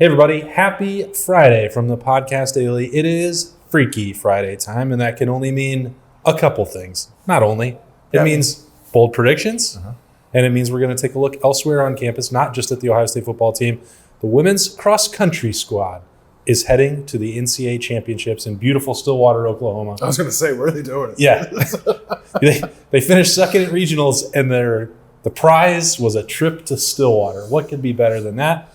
Hey everybody, happy Friday from the Podcast Daily. It is Freaky Friday time, and that can only mean a couple things. Not only. It means bold predictions, and it means we're going to take a look elsewhere on campus, not just at the Ohio State football team. The women's cross-country squad is heading to the NCAA championships in beautiful Stillwater, Oklahoma. I was going to say, where are they doing? Yeah. they finished second at regionals, and the prize was a trip to Stillwater. What could be better than that?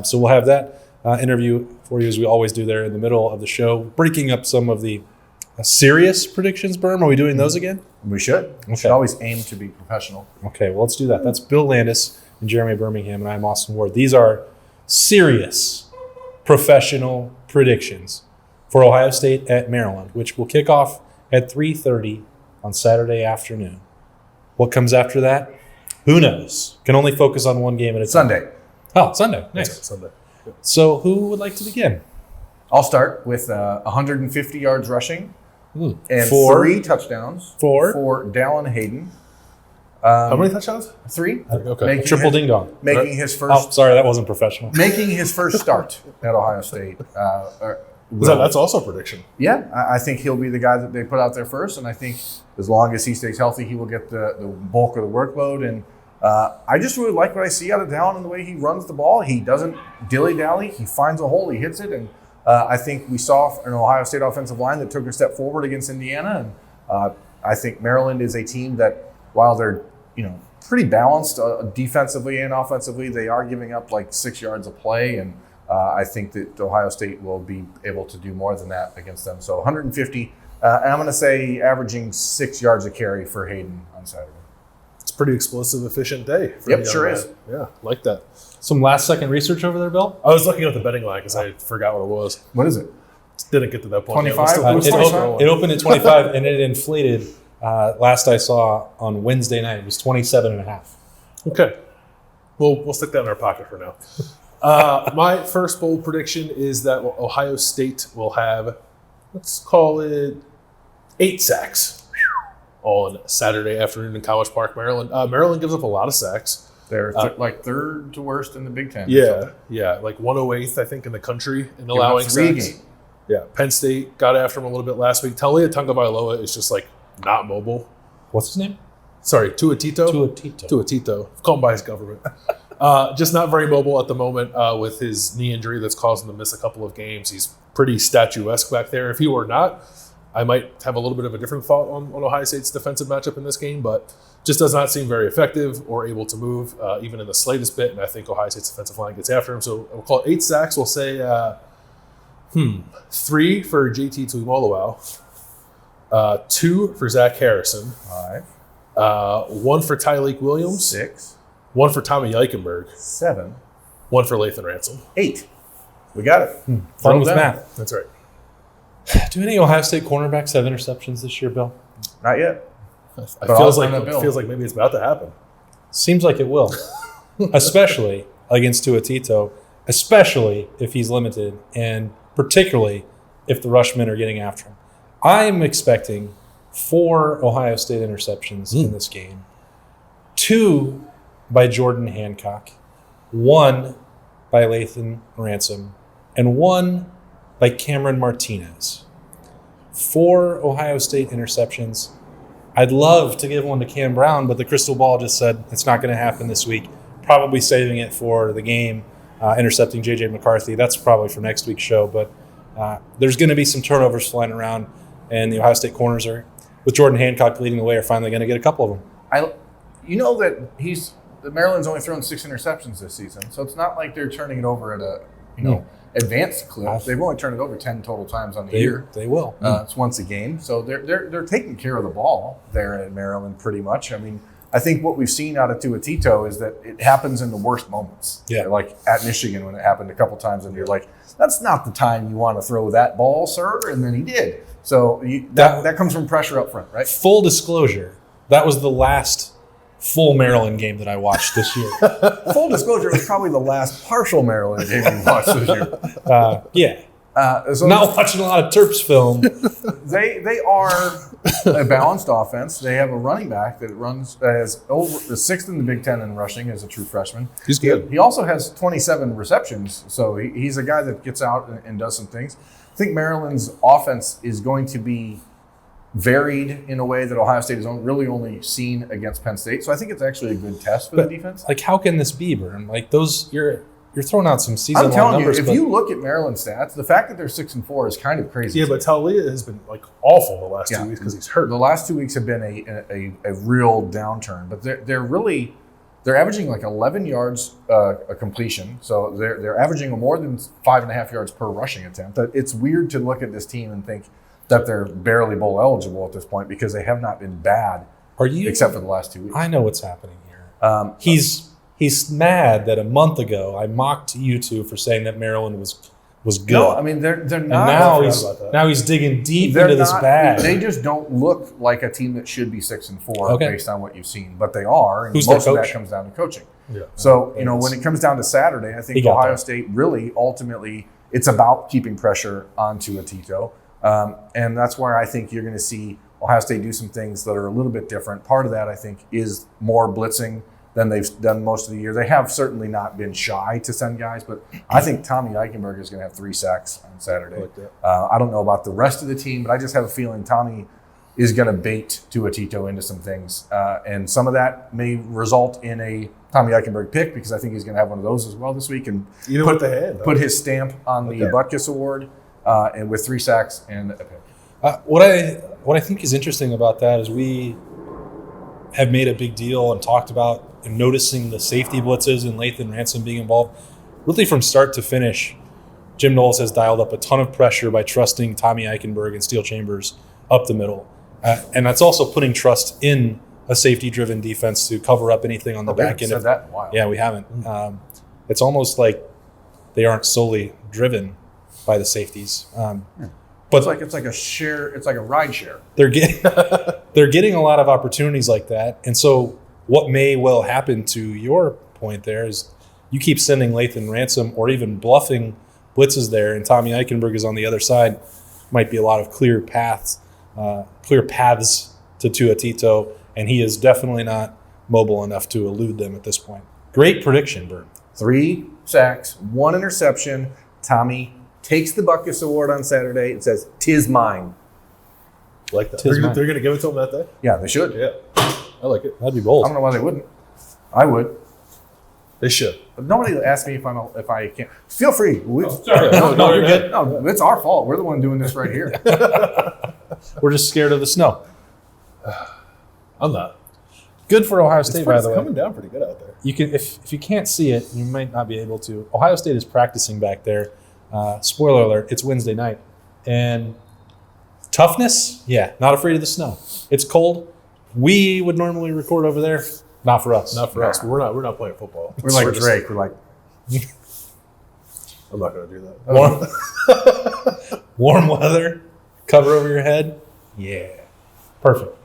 So we'll have that interview for you, as we always do there in the middle of the show, breaking up some of the serious predictions. Berm, are we doing those again? We should. We should always aim to be professional. Okay, well, let's do that. That's Bill Landis and Jeremy Birmingham, and I'm Austin Ward. These are serious professional predictions for Ohio State at Maryland, which will kick off at 3:30 on Saturday afternoon. What comes after that? Who knows? Can only focus on one game at a time. Sunday. Oh, Sunday. Nice. Right, Sunday. Yep. So who would like to begin? I'll start with 150 yards rushing and three touchdowns for Dallin Hayden. How many touchdowns? Three. Okay. Triple ding dong. Making his first. Oh, sorry, that wasn't professional. Making his first start at Ohio State. That's also a prediction. Yeah, I think he'll be the guy that they put out there first, and I think as long as he stays healthy, he will get the bulk of the workload. And I just really like what I see out of Dallin and the way he runs the ball. He doesn't dilly-dally. He finds a hole, he hits it, and I think we saw an Ohio State offensive line that took a step forward against Indiana. And I think Maryland is a team that, while they're pretty balanced defensively and offensively, they are giving up like 6 yards a play, and I think that Ohio State will be able to do more than that against them. So 150, and I'm going to say averaging 6 yards a carry for Hayden on Saturday. It's a pretty explosive, efficient day. Yep, sure is. Yeah, like that. Some last-second research over there, Bill? I was looking at the betting line because I forgot what it was. What is it? Didn't get to that point. 25? It opened at 25, and it inflated. Last I saw on Wednesday night, it was 27.5. Okay. We'll stick that in our pocket for now. My first bold prediction is that Ohio State will have, let's call it 8 sacks on Saturday afternoon in College Park, Maryland. Maryland gives up a lot of sacks. They're like third to worst in the Big Ten. Yeah, like 108th, I think, in the country in allowing sacks. Yeah, Penn State got after him a little bit last week. Talia Tagovailoa is just like not mobile. What's his name? Sorry, Tuatito. Call him by his government. Just not very mobile at the moment with his knee injury that's caused him to miss a couple of games. He's pretty statuesque back there. If he were not, I might have a little bit of a different thought on Ohio State's defensive matchup in this game, but just does not seem very effective or able to move even in the slightest bit, and I think Ohio State's defensive line gets after him. So we'll call it 8 sacks. We'll say 3 for JT Tuimoloau, 2 for Zach Harrison, 5, 1 for Tyleik Williams, 6, 1 for Tommy Eichenberg, 7, 1 for Lathan Ransom. 8. We got it. Fun with math. That's right. Do any Ohio State cornerbacks have interceptions this year, Bill? Not yet. It feels like maybe it's about to happen. Seems like it will, especially against Tuatito, especially if he's limited, and particularly if the rushmen are getting after him. I'm expecting 4 Ohio State interceptions in this game. 2 by Jordan Hancock, 1 by Lathan Ransom, and 1 by Cameron Martinez. 4 Ohio State interceptions. I'd love to give one to Cam Brown, but the crystal ball just said it's not going to happen this week. Probably saving it for the game, intercepting J.J. McCarthy. That's probably for next week's show, but there's going to be some turnovers flying around, and the Ohio State corners are, with Jordan Hancock leading the way, are finally going to get a couple of them. The Maryland's only thrown 6 interceptions this season, so it's not like they're turning it over at a advanced clip. They've only turned it over 10 total times on the year. They will. It's once a game, so they're taking care of the ball there at Maryland pretty much. I mean, I think what we've seen out of Tuatito is that it happens in the worst moments. Yeah, like at Michigan when it happened a couple times, and you're like, that's not the time you want to throw that ball, sir. And then he did. So that comes from pressure up front, right? Full disclosure, that was the last full Maryland game that I watched this year. Full disclosure, it was probably the last partial Maryland game we watched this year. Yeah. So Not watching a lot of Terps film. They are a balanced offense. They have a running back that runs as over the 6th in the Big Ten in rushing as a true freshman. He's good. He also has 27 receptions, so he's a guy that gets out and does some things. I think Maryland's offense is going to be varied in a way that Ohio State has really only seen against Penn State. So I think it's actually a good test for the defense. Like, how can this be, Burn? Like, you're throwing out some season-long I'm telling numbers. You, if you look at Maryland stats, the fact that they're 6-4 is kind of crazy. Yeah, but Talia has been like awful the last 2 weeks because he's hurt. The last 2 weeks have been a real downturn, but they're averaging like 11 yards a completion, so they're averaging more than 5.5 yards per rushing attempt. It's weird to look at this team and think that they're barely bowl eligible at this point because they have not been bad. Except for the last 2 weeks? I know what's happening here. He's mad that a month ago I mocked you two for saying that Maryland was good. No, I mean they're not. And now he's digging deep into this bag. They just don't look like a team that should be 6-4 based on what you've seen, but they are. And Who's most their of coach? that comes down to coaching. Yeah. So when it comes down to Saturday, I think Ohio State really ultimately it's about keeping pressure onto a Tito, and that's where I think you're going to see Ohio State do some things that are a little bit different. Part of that I think is more blitzing than they've done most of the year. They have certainly not been shy to send guys, but I think Tommy Eichenberg is going to have 3 sacks on Saturday. I don't know about the rest of the team, but I just have a feeling Tommy is going to bait Tua Tito into some things, and some of that may result in a Tommy Eichenberg pick because I think he's going to have one of those as well this week and put his stamp on the Buckeyes Award and with 3 sacks and a pick. What I think is interesting about that is we have made a big deal and talked about and noticing the safety blitzes and Lathan Ransom being involved. Really from start to finish, Jim Knowles has dialed up a ton of pressure by trusting Tommy Eichenberg and Steel Chambers up the middle. And that's also putting trust in a safety-driven defense to cover up anything on the back end. Said that? Wow. Yeah, we haven't. It's almost like they aren't solely driven by the safeties. But it's like a ride share. They're getting a lot of opportunities like that. And so what may well happen, to your point there, is you keep sending Lathan Ransom or even bluffing blitzes there, and Tommy Eichenberg is on the other side. Might be a lot of clear paths to Tua Tito, and he is definitely not mobile enough to elude them at this point. Great prediction, Bert. 3 sacks, 1 interception. Tommy takes the Buckeyes Award on Saturday and says, "'Tis mine." Like that. They're going to give it to him that day? Yeah, they should. Yeah. I like it. That'd be bold. I don't know why they wouldn't. I would. They should. But nobody asked me if I can't. Feel free. Sorry. No, you're good. No, it's our fault. We're the one doing this right here. We're just scared of the snow. I'm not. Good for Ohio State, by the way. It's coming down pretty good out there. You can, if you can't see it, you might not be able to. Ohio State is practicing back there. Spoiler alert, it's Wednesday night. And toughness, not afraid of the snow. It's cold. We would normally record over there. Not for us. Not for us. But we're not playing football. We're like Drake. We're like, I'm not going to do that. Warm weather, cover over your head. Yeah. Perfect.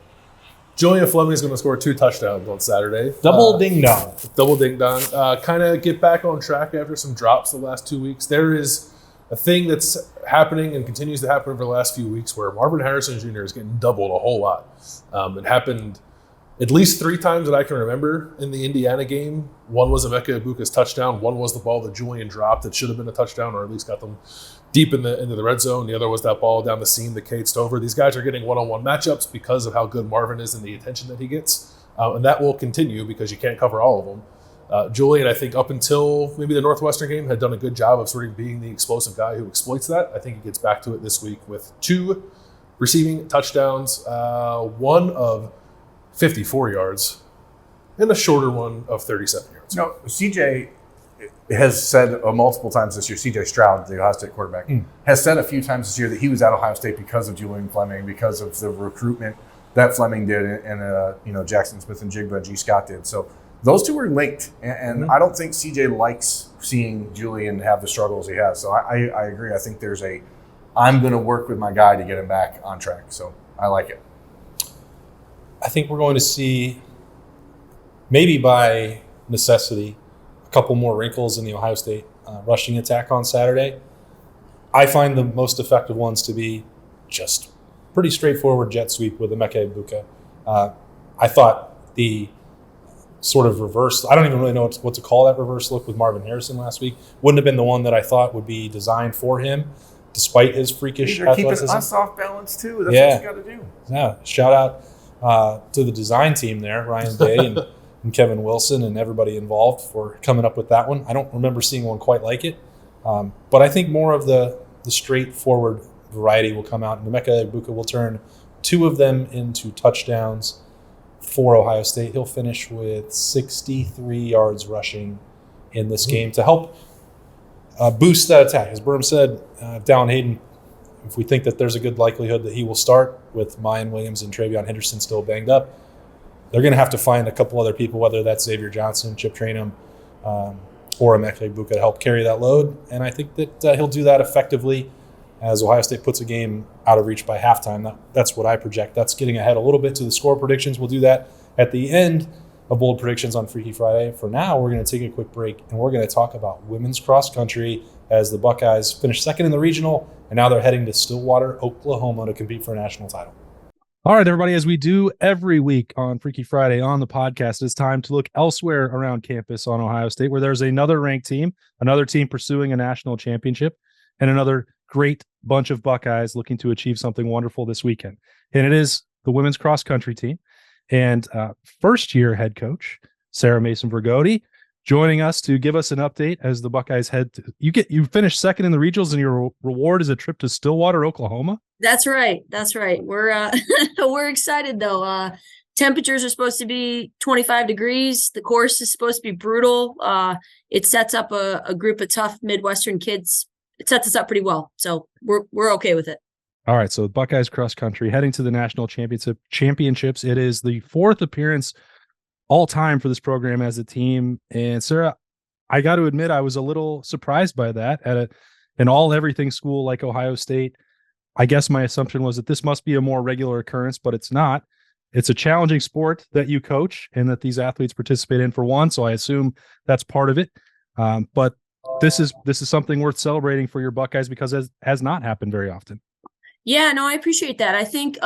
Julian Fleming is going to score 2 touchdowns on Saturday. Double ding dong. Double ding dong. Kind of get back on track after some drops the last 2 weeks. There is a thing that's happening and continues to happen over the last few weeks where Marvin Harrison Jr. is getting doubled a whole lot. It happened at least 3 times that I can remember in the Indiana game. One was Emeka Egbuka's touchdown. One was the ball that Julian dropped that should have been a touchdown or at least got them deep into the red zone. The other was that ball down the seam that Cade Stover. These guys are getting one-on-one matchups because of how good Marvin is and the attention that he gets. And that will continue because you can't cover all of them. Julian, I think up until maybe the Northwestern game, had done a good job of sort of being the explosive guy who exploits that. I think he gets back to it this week with 2 receiving touchdowns, one of 54 yards and a shorter one of 37 yards. No, CJ has said multiple times this year, CJ Stroud, the Ohio State quarterback, has said a few times this year that he was at Ohio State because of Julian Fleming, because of the recruitment that Fleming did and Jackson Smith and Jigba and G. Scott did. So those two were linked, and I don't think CJ likes seeing Julian have the struggles he has. So I agree. I think there's I'm going to work with my guy to get him back on track. So I like it. I think we're going to see, maybe by necessity, a couple more wrinkles in the Ohio State rushing attack on Saturday. I find the most effective ones to be just pretty straightforward jet sweep with Emeka Egbuka. I thought the sort of reverse, I don't even really know what to call that reverse look with Marvin Harrison last week, wouldn't have been the one that I thought would be designed for him, despite his freakish athleticism. Keep us off balance too. That's what you got to do. Yeah, shout out to the design team there, Ryan Day and Kevin Wilson and everybody involved for coming up with that one. I don't remember seeing one quite like it, but I think more of the straightforward variety will come out. And Emeka Egbuka will turn 2 of them into touchdowns for Ohio State. He'll finish with 63 yards rushing in this game to help boost that attack. As Berm said, Dallin Hayden, if we think that there's a good likelihood that he will start with Mayan Williams and Travion Henderson still banged up, they're going to have to find a couple other people, whether that's Xavier Johnson, Chip Trainum, or Emeka Egbuka to help carry that load. And I think that he'll do that effectively as Ohio State puts a game out of reach by halftime. That's what I project. That's getting ahead a little bit to the score predictions. We'll do that at the end of Bold Predictions on Freaky Friday. For now, we're going to take a quick break, and we're going to talk about women's cross country as the Buckeyes finished second in the regional, and now they're heading to Stillwater, Oklahoma to compete for a national title. All right, everybody, as we do every week on Freaky Friday on the podcast, it's time to look elsewhere around campus on Ohio State, where there's another ranked team, another team pursuing a national championship, and another great bunch of Buckeyes looking to achieve something wonderful this weekend. And it is the women's cross country team. And first-year head coach, Sarah Mason-Vergode, joining us to give us an update as the Buckeyes head to, you finished second in the regionals, and your reward is a trip to Stillwater, Oklahoma. That's right. We're we're excited though. Temperatures are supposed to be 25 degrees. The course is supposed to be brutal. It sets up a group of tough Midwestern kids. It sets us up pretty well, so we're okay with it. All right, so Buckeyes cross country heading to the national championships. It is the 4th appearance all time for this program as a team. And Sarah, I got to admit, I was a little surprised by that at an all-everything school like Ohio State. I guess my assumption was that this must be a more regular occurrence, but it's not. It's a challenging sport that you coach and that these athletes participate in for one, so I assume that's part of it. But this is something worth celebrating for your Buckeyes because it has not happened very often. Yeah, no, I appreciate that. I think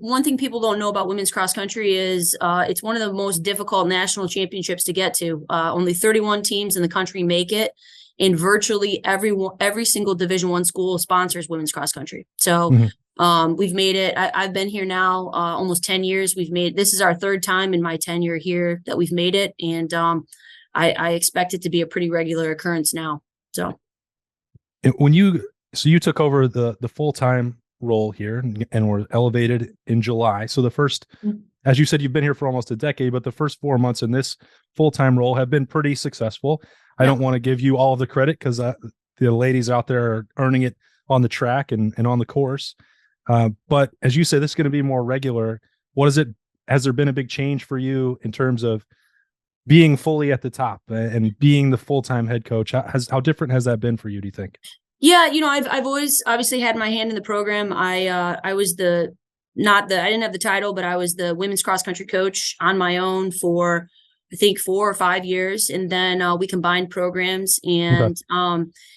one thing people don't know about women's cross country is it's one of the most difficult national championships to get to. Only 31 teams in the country make it, and virtually every single Division I school sponsors women's cross country. So we've made it. I've been here now almost 10 years. This is our 3rd time in my tenure here that we've made it, and I expect it to be a pretty regular occurrence now. So when you took over the full-time role here and were elevated in July. So the first, as you said, you've been here for almost a decade, but the first 4 months in this full-time role have been pretty successful. I don't want to give you all of the credit because the ladies out there are earning it on the track and on the course. But as you said, this is going to be more regular. Has there been a big change for you in terms of being fully at the top and being the full-time head coach? How different has that been for you, do you think? Yeah, I've always obviously had my hand in the program. I was I didn't have the title, but I was the women's cross country coach on my own for I think 4 or 5 years, and then we combined programs. And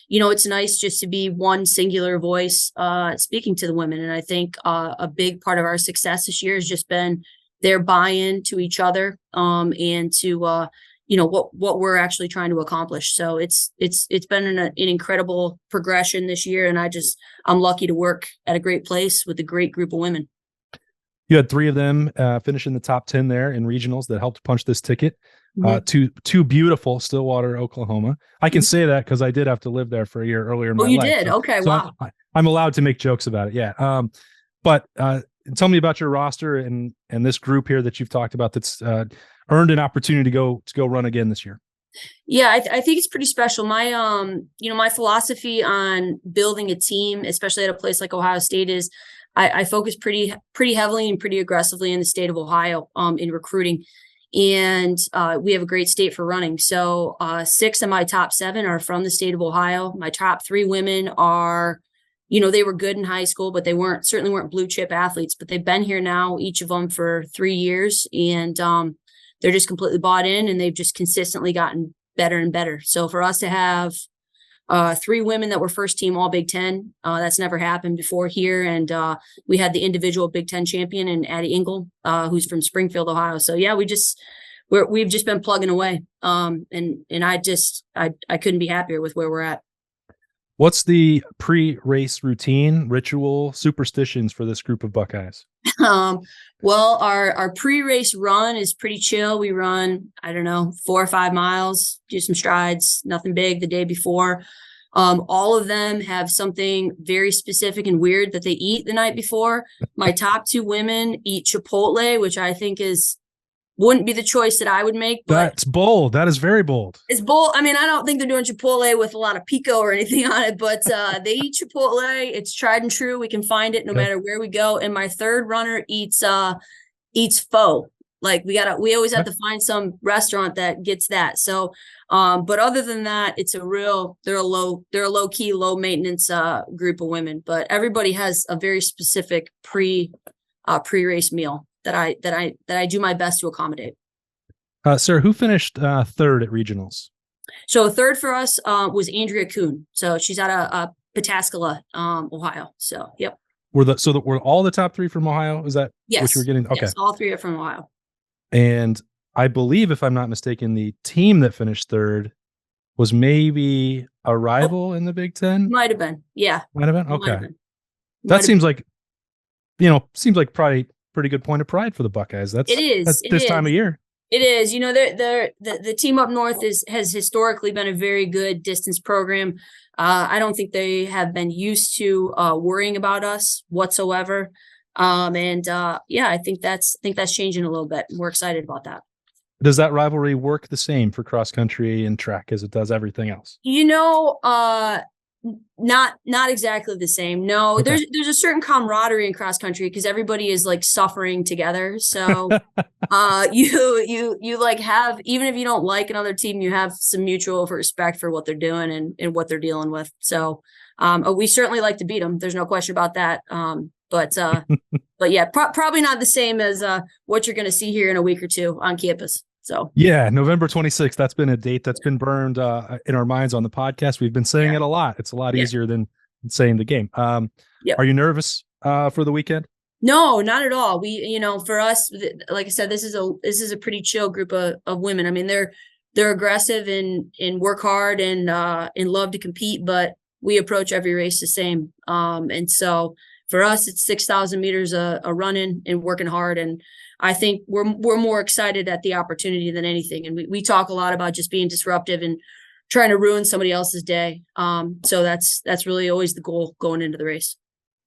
it's nice just to be one singular voice speaking to the women. And I think a big part of our success this year has just been their buy-in to each other and to what we're actually trying to accomplish. So it's been an incredible progression this year, and I'm lucky to work at a great place with a great group of women. You had 3 of them finish in the top 10 there in regionals that helped punch this ticket to beautiful Stillwater, Oklahoma. I can say that because I did have to live there for a year earlier in my life. Oh, you did? Okay, so wow. I'm allowed to make jokes about it, yeah. But tell me about your roster and this group here that you've talked about that's earned an opportunity to go run again this year. Yeah, I think it's pretty special. My my philosophy on building a team, especially at a place like Ohio State, is I focus pretty heavily and pretty aggressively in the state of Ohio in recruiting. And we have a great state for running. So 6 of my top 7 are from the state of Ohio. My top 3 women are, they were good in high school, but they certainly weren't blue chip athletes, but they've been here now, each of them for 3 years. And they're just completely bought in, and they've just consistently gotten better and better. So for us to have 3 women that were first team all Big Ten. That's never happened before here. And we had the individual Big Ten champion in Addie Engel, who's from Springfield, Ohio. So yeah, we've just been plugging away. And I couldn't be happier with where we're at. What's the pre-race routine, ritual, superstitions for this group of Buckeyes? Well, our pre-race run is pretty chill. We run, 4 or 5 miles, do some strides, nothing big the day before. All of them have something very specific and weird that they eat the night before. My top 2 women eat Chipotle, which I think wouldn't be the choice that I would make. But that's bold. That is very bold. It's bold. I mean, I don't think they're doing Chipotle with a lot of pico or anything on it, but they eat Chipotle. It's tried and true. We can find it no matter where we go. And my third runner eats pho. Like we always have to find some restaurant that gets that. So, but other than that, they're a low key, low maintenance group of women. But everybody has a very specific pre-race meal that I do my best to accommodate. Sir, who finished third at regionals? So third for us was Andrea Kuhn. So she's out of Pataskala, Ohio. So yep. Were all the top 3 from Ohio? Is that what you were getting? Okay. Yes, all 3 are from Ohio. And I believe, if I'm not mistaken, the team that finished third was maybe a rival in the Big Ten. Might have been. Yeah. Might have been. Okay. That seems like probably pretty good point of pride for the Buckeyes. It is this time of year. It is. The team up north has historically been a very good distance program. I don't think they have been used to worrying about us whatsoever. I think that's changing a little bit. We're excited about that. Does that rivalry work the same for cross country and track as it does everything else? Not exactly the same. No, okay. There's a certain camaraderie in cross country because everybody is like suffering together. So you like have, even if you don't like another team, you have some mutual respect for what they're doing and what they're dealing with. So we certainly like to beat them. There's no question about that. But yeah, probably not the same as what you're going to see here in a week or 2 on campus. So yeah, November 26th. That's been a date that's been burned in our minds on the podcast. We've been saying it a lot. It's a lot easier than saying the game. Are you nervous for the weekend? No, not at all. We, for us, like I said, this is a pretty chill group of women. I mean, they're aggressive and work hard and love to compete, but we approach every race the same. And so for us, it's 6,000 meters a running and working hard. And I think we're more excited at the opportunity than anything. And we talk a lot about just being disruptive and trying to ruin somebody else's day. So that's really always the goal going into the race.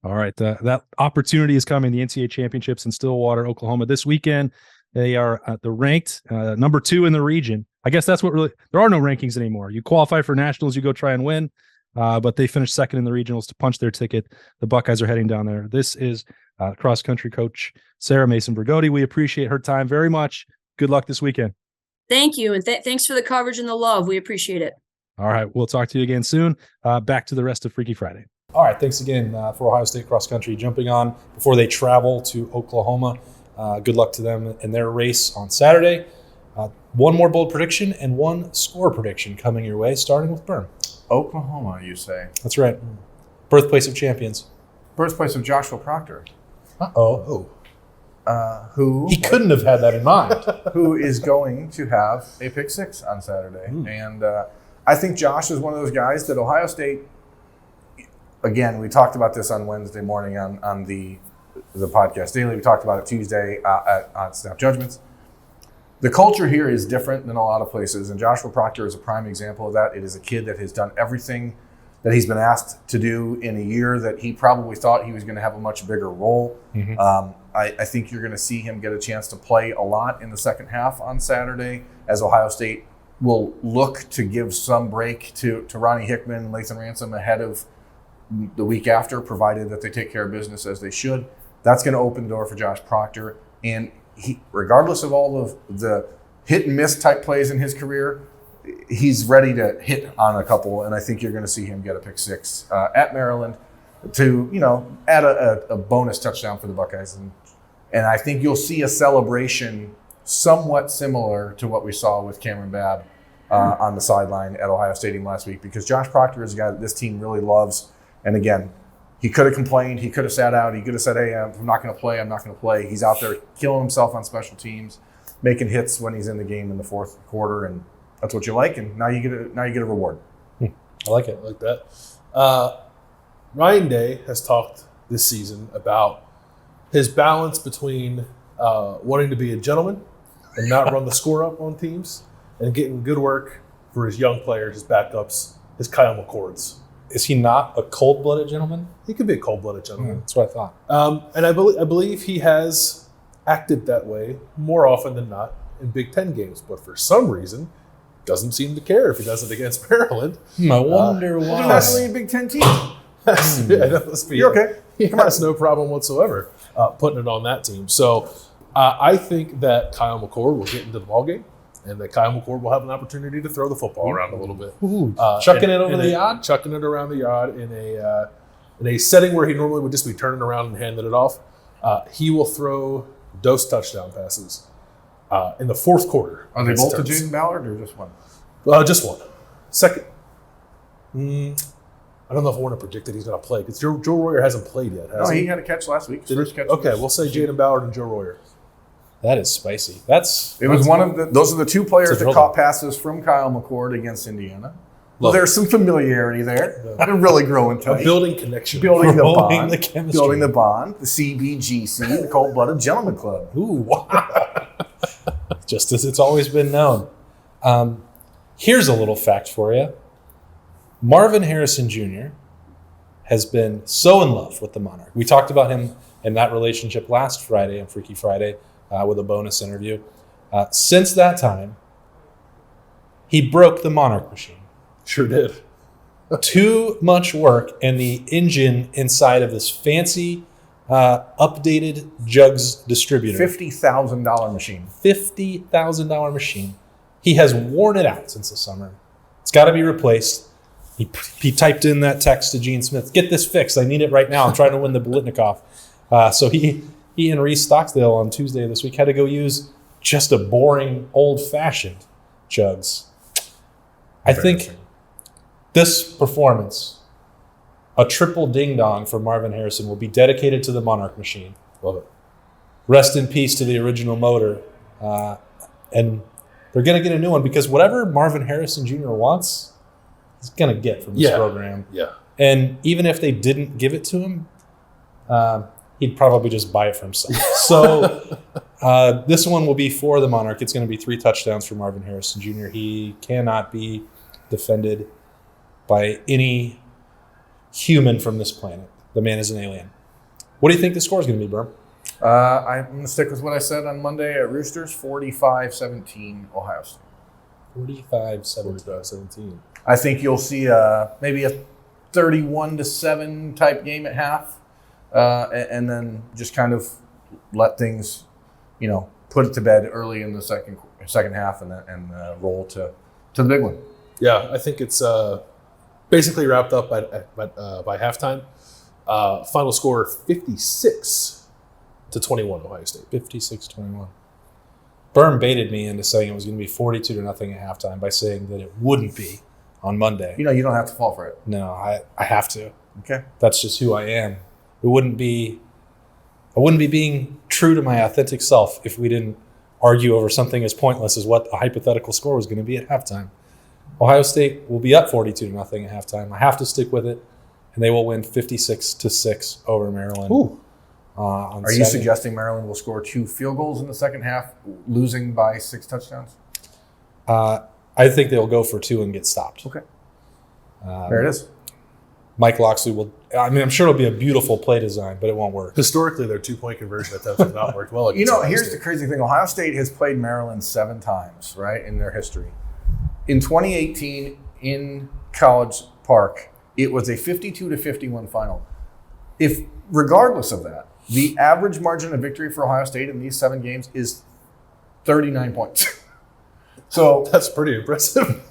All right. That opportunity is coming. The NCAA championships in Stillwater, Oklahoma this weekend. They are the ranked number 2 in the region. I guess that's what there are no rankings anymore. You qualify for nationals, you go try and win. But they finished second in the regionals to punch their ticket. The Buckeyes are heading down there. This is cross-country coach Sarah Mason-Brigodi. We appreciate her time very much. Good luck this weekend. Thank you, and thanks for the coverage and the love. We appreciate it. All right, we'll talk to you again soon. Back to the rest of Freaky Friday. All right, thanks again for Ohio State cross-country jumping on before they travel to Oklahoma. Good luck to them in their race on Saturday. One more bold prediction and one score prediction coming your way, starting with Berm. Oklahoma, you say? That's right. Birthplace of champions. Birthplace of Joshua Proctor. Uh-oh. Who he couldn't have had that in mind. Who is going to have a pick 6 on Saturday. And I think Josh is one of those guys that Ohio State, again, we talked about this on Wednesday morning on the podcast daily. We talked about it Tuesday on Snap Judgments. The culture here is different than a lot of places, and Joshua Proctor is a prime example of that. It is a kid that has done everything that he's been asked to do in a year that he probably thought he was going to have a much bigger role. Mm-hmm. I think you're going to see him get a chance to play a lot in the second half on Saturday, as Ohio State will look to give some break to Ronnie Hickman and Lathan Ransom ahead of the week after, provided that they take care of business as they should. That's going to open the door for Josh Proctor. And he, regardless of all of the hit and miss type plays in his career, he's ready to hit on a couple, and I think you're going to see him get a pick 6 at Maryland to, add a bonus touchdown for the Buckeyes. And I think you'll see a celebration somewhat similar to what we saw with Cameron Babb on the sideline at Ohio Stadium last week, because Josh Proctor is a guy that this team really loves. And again, he could have complained. He could have sat out. He could have said, hey, I'm not going to play. I'm not going to play. He's out there killing himself on special teams, making hits when he's in the game in the fourth quarter. And that's what you like. And now you get a reward. I like it. I like that. Ryan Day has talked this season about his balance between wanting to be a gentleman and not run the score up on teams, and getting good work for his young players, his backups, his Kyle McCords. Is he not a cold-blooded gentleman? He could be a cold-blooded gentleman. That's what I thought. And I believe he has acted that way more often than not in Big Ten games, but for some reason doesn't seem to care if he does it against Maryland. I wonder why. That's really a Big Ten team. You're okay. He has no problem whatsoever putting it on that team. So I think that Kyle McCord will get into the ballgame, and that Kyle McCord will have an opportunity to throw the football around a little bit. Chucking it over the yard? Chucking it around the yard in a setting where he normally would just be turning around and handing it off. He will throw dose touchdown passes in the fourth quarter. Are they both to Jaden Ballard or just one? Just one. Second. I don't know if I want to predict that he's going to play, because Joe Royer hasn't played yet, has he had a catch last week. First catch. Okay, we'll say Jaden Ballard and Joe Royer. That is spicy. Those are the two players that caught passes from Kyle McCord against Indiana. Well, there's some familiarity there. They're really growing tight. Building connection. Building the bond. The chemistry. Building the bond. The CBGC, the Cold-Blooded Gentleman Club. Ooh, wow. Just as it's always been known. Here's a little fact for you. Marvin Harrison Jr. has been so in love with the Monarch. We talked about him in that relationship last Friday on Freaky Friday with a bonus interview. Since that time, he broke the Monarch machine. Sure did. Too much work, and the engine inside of this fancy, updated Jugs distributor. $50,000 machine. $50,000 machine. He has worn it out since the summer. It's got to be replaced. He typed in that text to Gene Smith, get this fixed. I need it right now. I'm trying to win the Bolitnikoff. So he and Reese Stocksdale on Tuesday this week had to go use just a boring, old-fashioned Jugs. I think this performance, a triple ding-dong for Marvin Harrison, will be dedicated to the Monarch machine. Love it. Rest in peace to the original motor. And they're going to get a new one, because whatever Marvin Harrison Jr. wants, he's going to get from this program. Yeah. And even if they didn't give it to him, he'd probably just buy it for himself. So this one will be for the Monarch. It's going to be 3 touchdowns for Marvin Harrison Jr. He cannot be defended by any human from this planet. The man is an alien. What do you think the score is going to be, Berm? I'm going to stick with what I said on Monday at Roosters, 45-17 Ohio State. 45-17. I think you'll see maybe a 31-7 type game at half, and then just kind of let things, put it to bed early in the second half, and roll to the big one. Yeah, I think it's basically wrapped up by halftime. Final score 56-21 Ohio State. 56-21. Berm baited me into saying it was going to be 42-0 at halftime by saying that it wouldn't be on Monday. You don't have to fall for it. No, I have to. Okay. That's just who I am. I wouldn't be being true to my authentic self if we didn't argue over something as pointless as what a hypothetical score was going to be at halftime. Ohio State will be up 42-0 at halftime. I have to stick with it, and they will win 56-6 over Maryland. Ooh. Are you suggesting Maryland will score 2 field goals in the second half, losing by 6 touchdowns? I think they'll go for 2 and get stopped. Okay. There it is. Mike Loxley will. I'm sure it'll be a beautiful play design, but it won't work. Historically, their 2-point conversion attempts have not worked well against Ohio here's State. the crazy thing. Ohio State has played Maryland 7 times, right, in their history. In 2018, in College Park, it was a 52-51 final. Regardless of that, the average margin of victory for Ohio State in these 7 games is 39 points. So that's pretty impressive.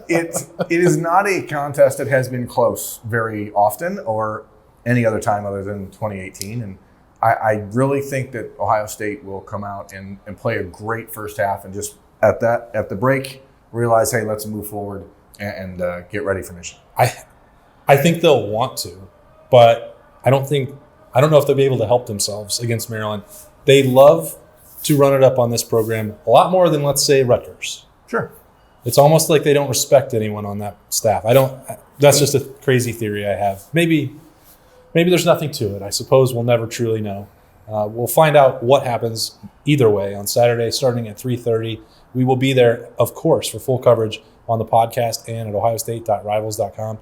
it is not a contest that has been close very often or any other time other than 2018. And I really think that Ohio State will come out and play a great first half, and just at the break, realize, hey, let's move forward and get ready for Michigan? I think they'll want to, but I don't know if they'll be able to help themselves against Maryland. They love to run it up on this program a lot more than, let's say, Rutgers. Sure. It's almost like they don't respect anyone on that staff. That's just a crazy theory I have. Maybe there's nothing to it. I suppose we'll never truly know. We'll find out what happens either way on Saturday, starting at 3:30. We will be there, of course, for full coverage on the podcast and at ohiostate.rivals.com.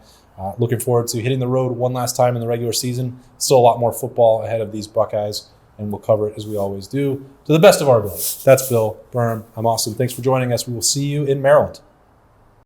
Looking forward to hitting the road one last time in the regular season. Still a lot more football ahead of these Buckeyes, and we'll cover it as we always do to the best of our ability. That's Bill Byrne. I'm Austin. Thanks for joining us. We will see you in Maryland.